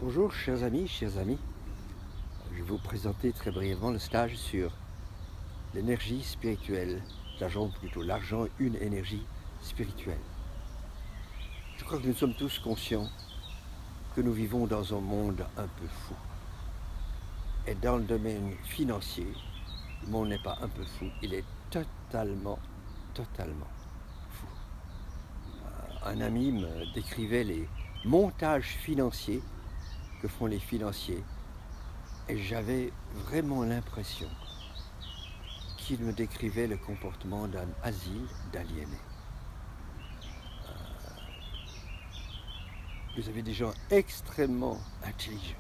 Bonjour chers amis, je vais vous présenter très brièvement le stage sur l'énergie spirituelle, l'argent, une énergie spirituelle. Je crois que nous sommes tous conscients que nous vivons dans un monde un peu fou. Et dans le domaine financier, le monde n'est pas un peu fou, il est totalement fou. Un ami me décrivait les montages financiers que font les financiers et j'avais vraiment l'impression qu'il me décrivait le comportement d'un asile d'aliénés. Vous avez des gens extrêmement intelligents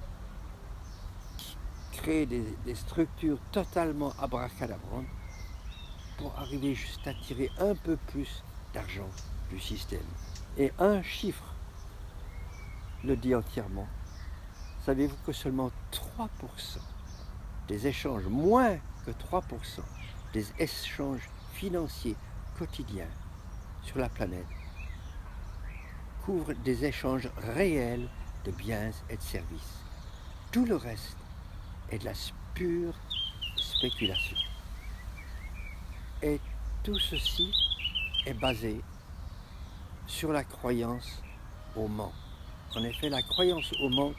qui créent des structures totalement abracadabrantes pour arriver juste à tirer un peu plus d'argent du système. Et un chiffre le dit entièrement. Savez-vous que seulement 3% des échanges, moins que 3% des échanges financiers quotidiens sur la planète couvrent des échanges réels de biens et de services. Tout le reste est de la pure spéculation. Et tout ceci est basé sur la croyance au manque. En effet, la croyance au manque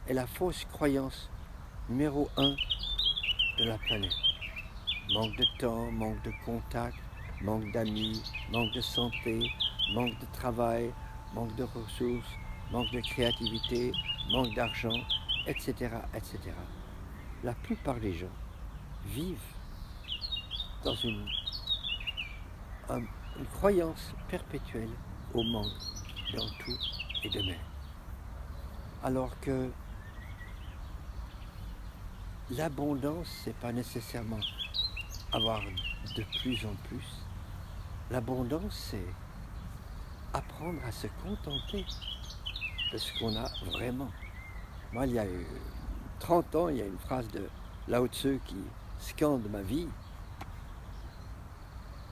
est la fausse croyance numéro 1 de la planète. Manque de temps, manque de contact, manque d'amis, manque de santé, manque de travail, manque de ressources, manque de créativité, manque d'argent, etc., etc. La plupart des gens vivent dans une croyance perpétuelle au manque dans tout et de même. Alors que l'abondance, c'est pas nécessairement avoir de plus en plus. L'abondance, c'est apprendre à se contenter de ce qu'on a vraiment. Moi, il y a 30 ans, il y a une phrase de Lao Tzu qui scande ma vie.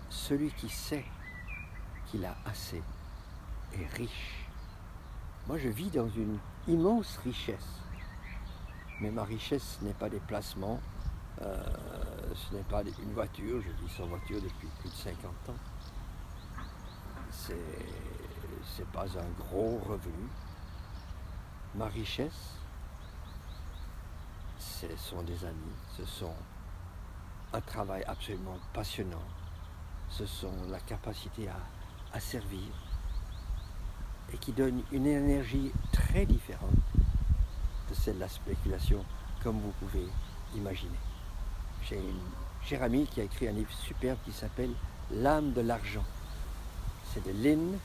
Celui qui sait qu'il a assez est riche. Moi, je vis dans une immense richesse. Mais ma richesse, ce n'est pas des placements, ce n'est pas une voiture, je vis sans voiture depuis plus de 50 ans. C'est pas un gros revenu. Ma richesse, ce sont des amis, ce sont un travail absolument passionnant, ce sont la capacité à servir et qui donne une énergie très différente de celle de la spéculation, comme vous pouvez imaginer. J'ai une chère amie qui a écrit un livre superbe qui s'appelle L'âme de l'argent. C'est de Lynn,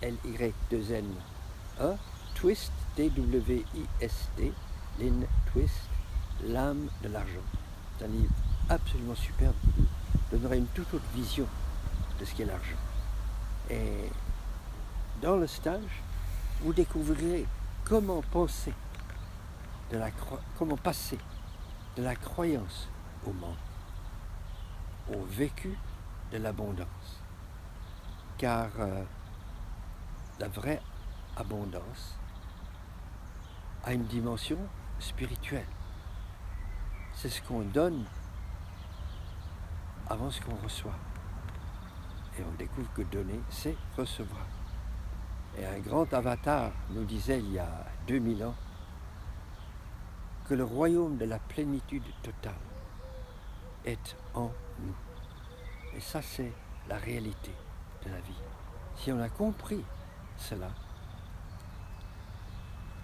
L-Y-2-N-E, Twist, T-W-I-S-T, Lynn Twist, L'âme de l'argent. C'est un livre absolument superbe qui vous donnera une toute autre vision de ce qu'est l'argent. Et dans le stage, vous découvrirez comment passer de la croyance au manque au vécu de l'abondance. Car la vraie abondance a une dimension spirituelle. C'est ce qu'on donne avant ce qu'on reçoit. Et on découvre que donner, c'est recevoir. Et un grand avatar nous disait il y a 2000 ans que le royaume de la plénitude totale est en nous. Et ça, c'est la réalité de la vie. Si on a compris cela,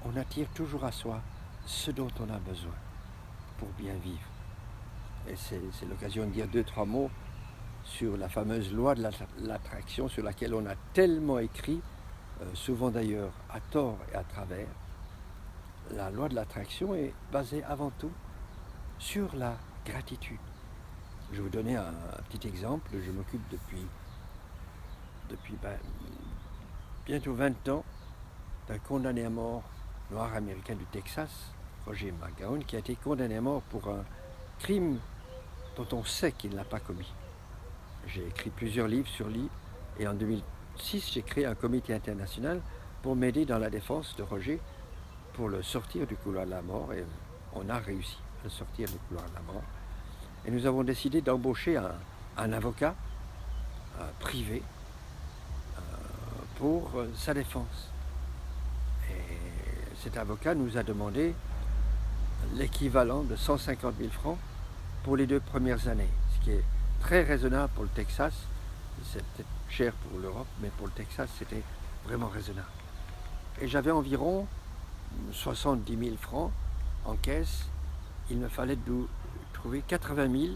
on attire toujours à soi ce dont on a besoin pour bien vivre. Et c'est l'occasion de dire 2-3 mots sur la fameuse loi de l'attraction sur laquelle on a tellement écrit, souvent d'ailleurs à tort et à travers. La loi de l'attraction est basée avant tout sur la gratitude. Je vais vous donner un petit exemple. Je m'occupe depuis bientôt 20 ans d'un condamné à mort noir américain du Texas, Roger McGowan, qui a été condamné à mort pour un crime dont on sait qu'il ne l'a pas commis. J'ai écrit plusieurs livres sur lui et en 2006, j'ai créé un comité international pour m'aider dans la défense de Roger pour le sortir du couloir de la mort, et on a réussi à le sortir du couloir de la mort. Et nous avons décidé d'embaucher un avocat privé pour sa défense. Et cet avocat nous a demandé l'équivalent de 150 000 francs pour les 2 premières années, ce qui est très raisonnable pour le Texas. C'est peut-être cher pour l'Europe, mais pour le Texas, c'était vraiment raisonnable. Et j'avais environ 70 000 francs en caisse. Il me fallait trouver 80 000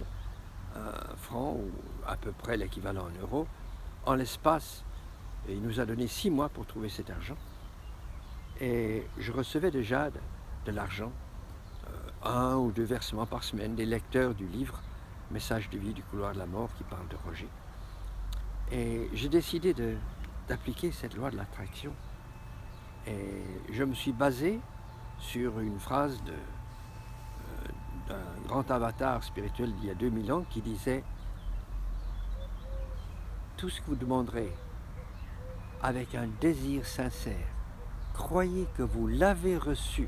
francs, ou à peu près l'équivalent en euros, en l'espace. Et il nous a donné 6 mois pour trouver cet argent. Et je recevais déjà de l'argent, 1 ou 2 versements par semaine, des lecteurs du livre Message de vie du couloir de la mort qui parle de Roger. Et j'ai décidé d'appliquer cette loi de l'attraction. Et je me suis basé sur une phrase d'un grand avatar spirituel d'il y a 2000 ans qui disait « Tout ce que vous demanderez avec un désir sincère, croyez que vous l'avez reçu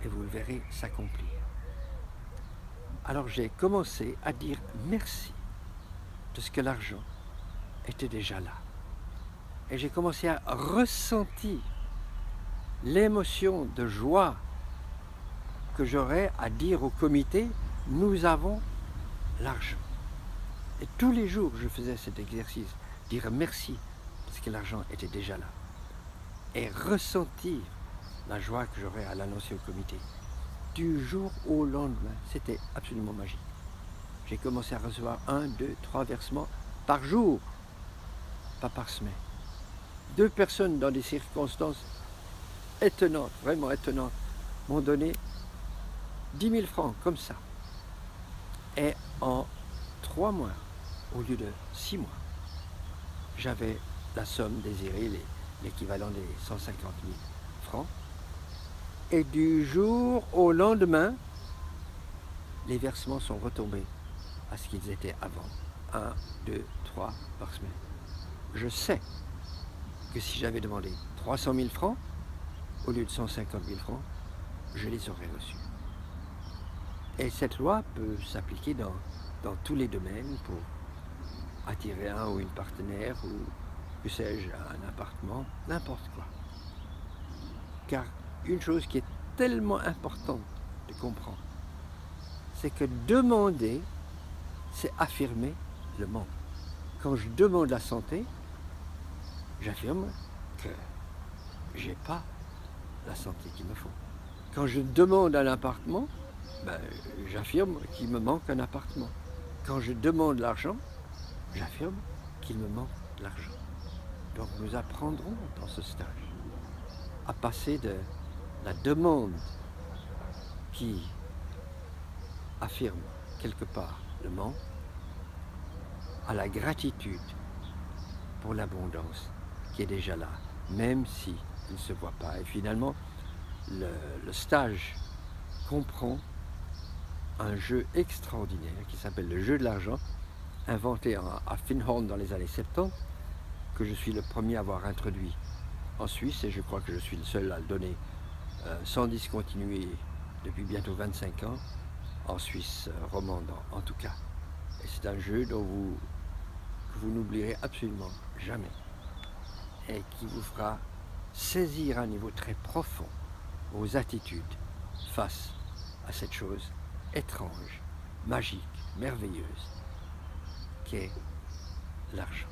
et vous le verrez s'accomplir. » Alors j'ai commencé à dire merci de ce que l'argent était déjà là. Et j'ai commencé à ressentir l'émotion de joie que j'aurais à dire au comité, nous avons l'argent. Et tous les jours, je faisais cet exercice, dire merci parce que l'argent était déjà là. Et ressentir la joie que j'aurais à l'annoncer au comité. Du jour au lendemain, c'était absolument magique. J'ai commencé à recevoir 1, 2, 3 versements par jour, pas par semaine. 2 personnes dans des circonstances étonnantes, vraiment étonnantes, m'ont donné 10 000 francs comme ça. Et en 3 mois, au lieu de 6 mois, j'avais la somme désirée, l'équivalent des 150 000 francs. Et du jour au lendemain, les versements sont retombés à ce qu'ils étaient avant. 1, 2, 3 par semaine. Je sais que si j'avais demandé 300 000 francs, au lieu de 150 000 francs, je les aurais reçus. Et cette loi peut s'appliquer dans tous les domaines pour attirer un ou une partenaire, ou que sais-je, un appartement, n'importe quoi. Car une chose qui est tellement importante de comprendre, c'est que demander, c'est affirmer le manque. Quand je demande la santé, j'affirme que j'ai pas la santé qu'il me faut. Quand je demande un appartement, j'affirme qu'il me manque un appartement. Quand je demande l'argent, j'affirme qu'il me manque l'argent. Donc nous apprendrons dans ce stage à passer de la demande qui affirme quelque part le manque à la gratitude pour l'abondance qui est déjà là, même si il ne se voit pas. Et finalement, le stage comprend un jeu extraordinaire qui s'appelle le jeu de l'argent, inventé à Findhorn dans les années 70, que je suis le premier à avoir introduit en Suisse, et je crois que je suis le seul à le donner sans discontinuer depuis bientôt 25 ans, en Suisse romande en tout cas. Et c'est un jeu que vous n'oublierez absolument jamais, et qui vous fera saisir à un niveau très profond vos attitudes face à cette chose étrange, magique, merveilleuse, qu'est l'argent.